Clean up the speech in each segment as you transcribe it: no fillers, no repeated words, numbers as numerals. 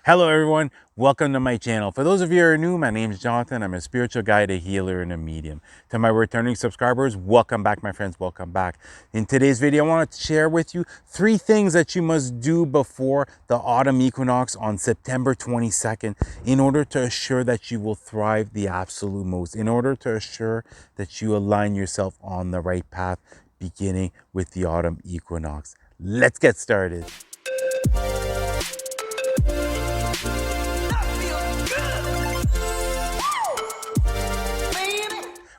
Hello everyone, welcome to my channel. For those of you who are new, my name is Jonathan. I'm a spiritual guide, a healer, and a medium. To my returning subscribers, welcome back my friends, welcome back. In today's video, I want to share with you 3 things that you must do before the autumn equinox on September 22nd in order to assure that you will thrive the absolute most, in order to assure that you align yourself on the right path beginning with the autumn equinox. Let's get started.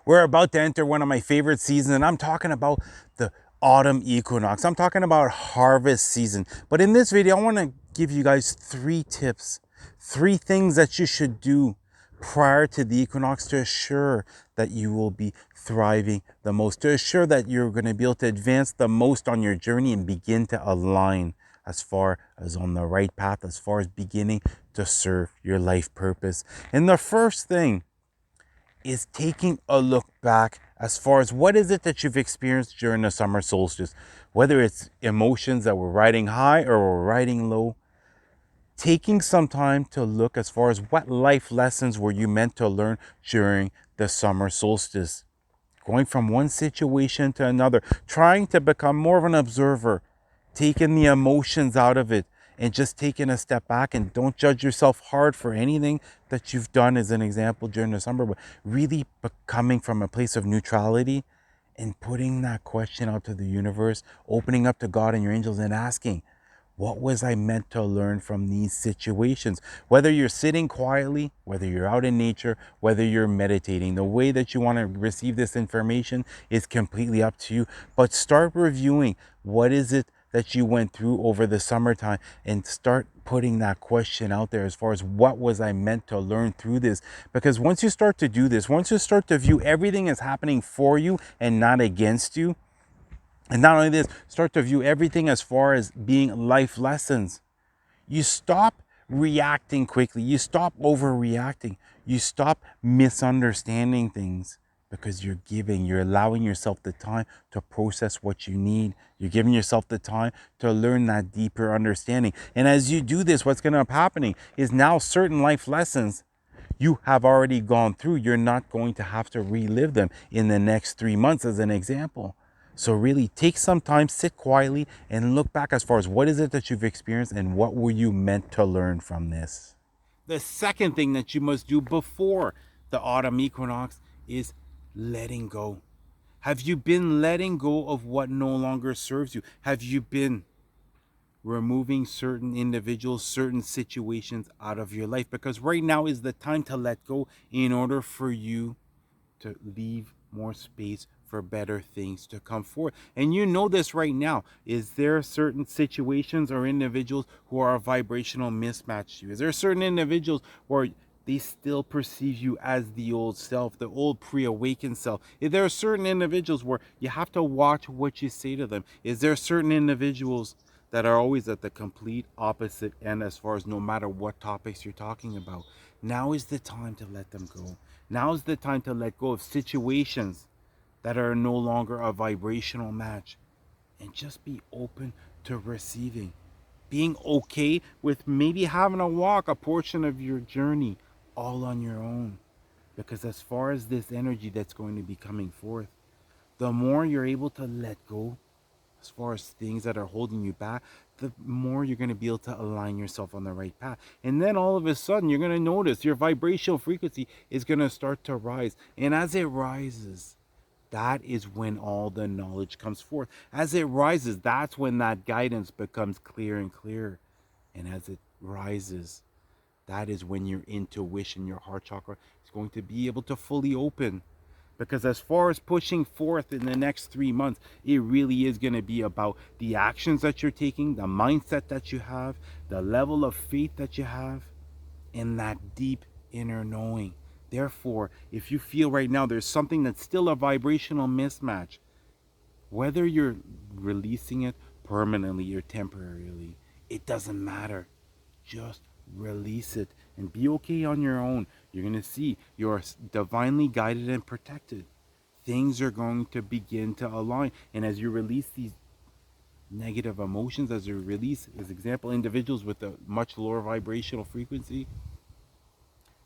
We're about to enter one of my favorite seasons, and I'm talking about the autumn equinox. I'm talking about harvest season. But in this video, I want to give you guys 3 tips, 3 things that you should do prior to the equinox to assure that you will be thriving the most, to assure that you're going to be able to advance the most on your journey and begin to align as far as on the right path, as far as beginning to serve your life purpose. And the first thing is taking a look back as far as what is it that you've experienced during the summer solstice, whether it's emotions that were riding high or were riding low. Taking some time to look as far as what life lessons were you meant to learn during the summer solstice, going from one situation to another, trying to become more of an observer, taking the emotions out of it, and just taking a step back. And don't judge yourself hard for anything that you've done as an example during the summer, but really coming from a place of neutrality and putting that question out to the universe, opening up to God and your angels and asking, what was I meant to learn from these situations? Whether you're sitting quietly, whether you're out in nature, whether you're meditating, the way that you want to receive this information is completely up to you. But start reviewing what is it that you went through over the summertime and start putting that question out there as far as what was I meant to learn through this. Because once you start to do this, once you start to view everything as happening for you and not against you, and not only this, start to view everything as far as being life lessons. You stop reacting quickly. You stop overreacting. You stop misunderstanding things because you're allowing yourself the time to process what you need. You're giving yourself the time to learn that deeper understanding. And as you do this, what's going to end up happening is now certain life lessons you have already gone through. You're not going to have to relive them in the next 3 months as an example. So really take some time, sit quietly, and look back as far as what is it that you've experienced and what were you meant to learn from this. The second thing that you must do before the autumn equinox is letting go. Have you been letting go of what no longer serves you? Have you been removing certain individuals, certain situations out of your life? Because right now is the time to let go in order for you to leave more space for better things to come forth. And you know this right now. Is there certain situations or individuals who are a vibrational mismatch to you? Is there certain individuals where they still perceive you as the old self, the old pre-awakened self? Is there certain individuals where you have to watch what you say to them? Is there certain individuals that are always at the complete opposite end as far as no matter what topics you're talking about? Now is the time to let them go. Now is the time to let go of situations that are no longer a vibrational match and just be open to receiving. Being okay with maybe having to walk a portion of your journey all on your own. Because as far as this energy that's going to be coming forth, the more you're able to let go, as far as things that are holding you back, the more you're going to be able to align yourself on the right path. And then all of a sudden, you're going to notice your vibrational frequency is going to start to rise. And as it rises, that is when all the knowledge comes forth. As it rises, that's when that guidance becomes clear and clear. And as it rises, that is when your intuition, your heart chakra, is going to be able to fully open. Because as far as pushing forth in the next 3 months, it really is going to be about the actions that you're taking, the mindset that you have, the level of faith that you have, and that deep inner knowing. Therefore, if you feel right now there's something that's still a vibrational mismatch, whether you're releasing it permanently or temporarily, it doesn't matter. Just release it and be okay on your own. You're going to see you're divinely guided and protected. Things are going to begin to align. And as you release these negative emotions as you release. As example, individuals with a much lower vibrational frequency,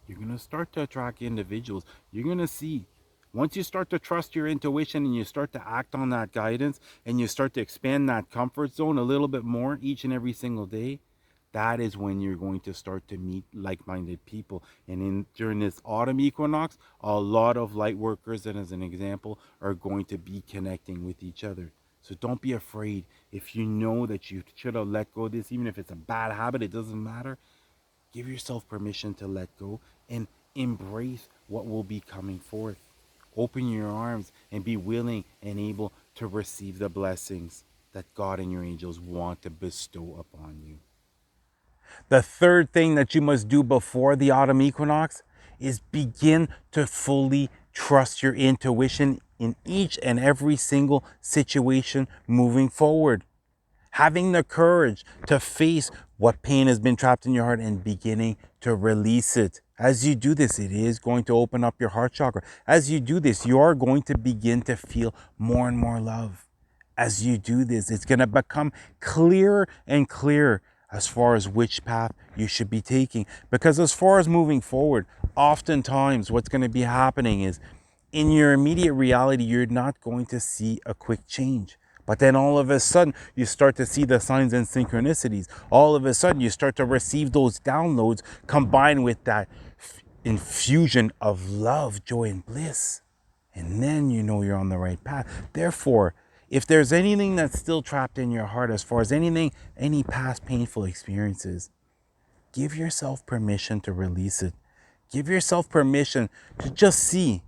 you're going to start to attract individuals. You're going to see, once you start to trust your intuition and you start to act on that guidance and you start to expand that comfort zone a little bit more each and every single day, that is when you're going to start to meet like-minded people. And during this autumn equinox, a lot of light workers, and as an example, are going to be connecting with each other. So don't be afraid. If you know that you should have let go of this, even if it's a bad habit, it doesn't matter. Give yourself permission to let go and embrace what will be coming forth. Open your arms and be willing and able to receive the blessings that God and your angels want to bestow upon you. The third thing that you must do before the autumn equinox is begin to fully trust your intuition in each and every single situation moving forward. Having the courage to face what pain has been trapped in your heart and beginning to release it. As you do this, it is going to open up your heart chakra. As you do this, you are going to begin to feel more and more love. As you do this, it's going to become clearer and clearer as far as which path you should be taking. Because as far as moving forward, oftentimes what's going to be happening is in your immediate reality, you're not going to see a quick change. But then all of a sudden, you start to see the signs and synchronicities. All of a sudden, you start to receive those downloads combined with that infusion of love, joy, and bliss. And then you know you're on the right path. Therefore, if there's anything that's still trapped in your heart as far as anything, any past painful experiences, give yourself permission to release it. Give yourself permission to just see,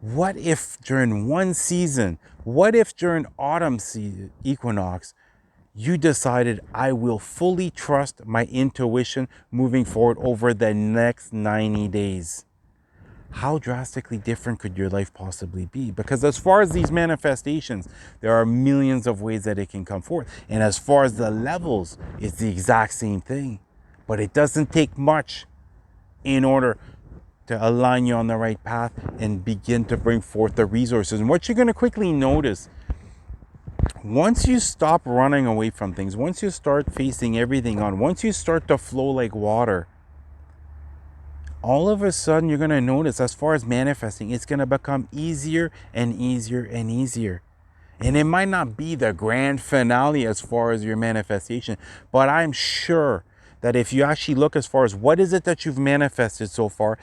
what if during one season, what if during autumn equinox, you decided I will fully trust my intuition moving forward over the next 90 days? How drastically different could your life possibly be? Because as far as these manifestations, there are millions of ways that it can come forth. And as far as the levels, it's the exact same thing. But it doesn't take much in order to align you on the right path and begin to bring forth the resources. And what you're going to quickly notice, once you stop running away from things, once you start facing everything on, once you start to flow like water, all of a sudden you're going to notice, as far as manifesting, it's going to become easier and easier and easier. And it might not be the grand finale as far as your manifestation, but I'm sure that if you actually look as far as what is it that you've manifested so far,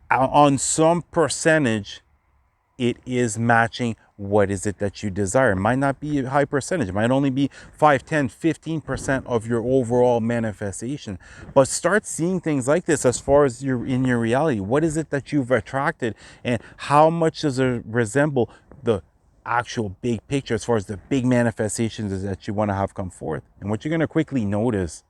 on some percentage, it is matching what is it that you desire. It might not be a high percentage. It might only be 5, 10, 15% of your overall manifestation. But start seeing things like this as far as you're in your reality. What is it that you've attracted, and how much does it resemble the actual big picture as far as the big manifestations that you want to have come forth? And what you're going to quickly notice,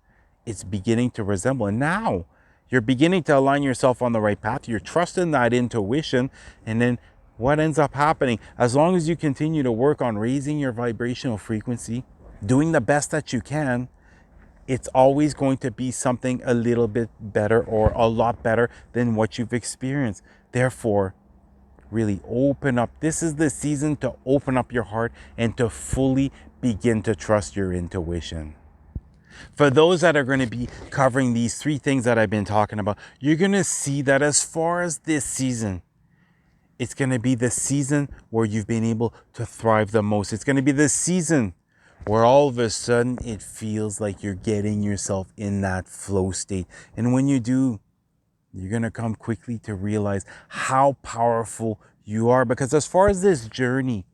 it's beginning to resemble. And now you're beginning to align yourself on the right path. You're trusting that intuition. And then what ends up happening, as long as you continue to work on raising your vibrational frequency, doing the best that you can, it's always going to be something a little bit better or a lot better than what you've experienced. Therefore, really open up. This is the season to open up your heart and to fully begin to trust your intuition. For those that are going to be covering these three things that I've been talking about, you're going to see that as far as this season, it's going to be the season where you've been able to thrive the most. It's going to be the season where all of a sudden it feels like you're getting yourself in that flow state. And when you do, you're going to come quickly to realize how powerful you are. Because as far as this journey,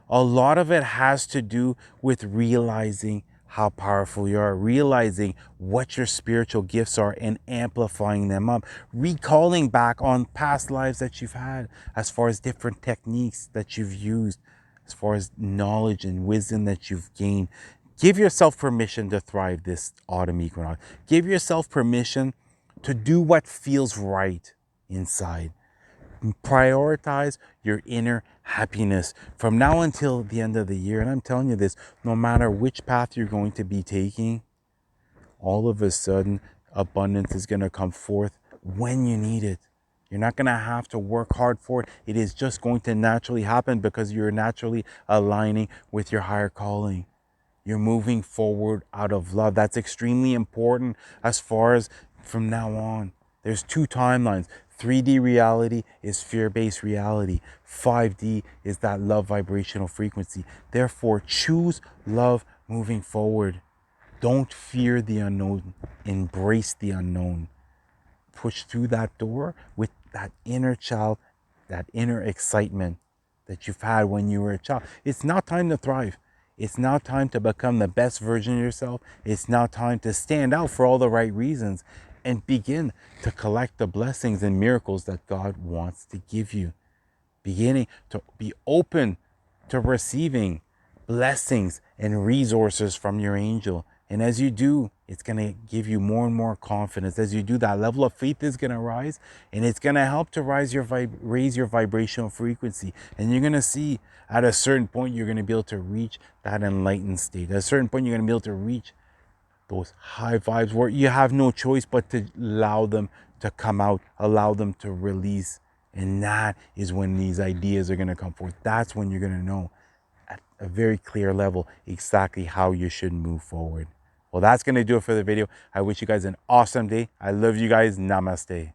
a lot of it has to do with realizing how powerful you are, realizing what your spiritual gifts are and amplifying them up, recalling back on past lives that you've had, as far as different techniques that you've used, as far as knowledge and wisdom that you've gained. Give yourself permission to thrive this autumn equinox. Give yourself permission to do what feels right inside. Prioritize your inner happiness from now until the end of the year. And I'm telling you this, no matter which path you're going to be taking, all of a sudden abundance is going to come forth when you need it. You're not going to have to work hard for it. It is just going to naturally happen because you're naturally aligning with your higher calling. You're moving forward out of love. That's extremely important as far as from now on. There's two timelines. 3D reality is fear-based reality. 5D is that love vibrational frequency. Therefore, choose love moving forward. Don't fear the unknown. Embrace the unknown. Push through that door with that inner child, that inner excitement that you've had when you were a child. It's now time to thrive. It's now time to become the best version of yourself. It's now time to stand out for all the right reasons and begin to collect the blessings and miracles that God wants to give you. Beginning to be open to receiving blessings and resources from your angel. And as you do, it's going to give you more and more confidence. As you do, that level of faith is going to rise, and it's going to help to raise your vibrational frequency. And you're going to see at a certain point, you're going to be able to reach that enlightened state. At a certain point, you're going to be able to reach those high vibes where you have no choice but to allow them to come out, allow them to release. And that is when these ideas are going to come forth. That's when you're going to know at a very clear level exactly how you should move forward. Well, that's going to do it for the video. I wish you guys an awesome day. I love you guys. Namaste.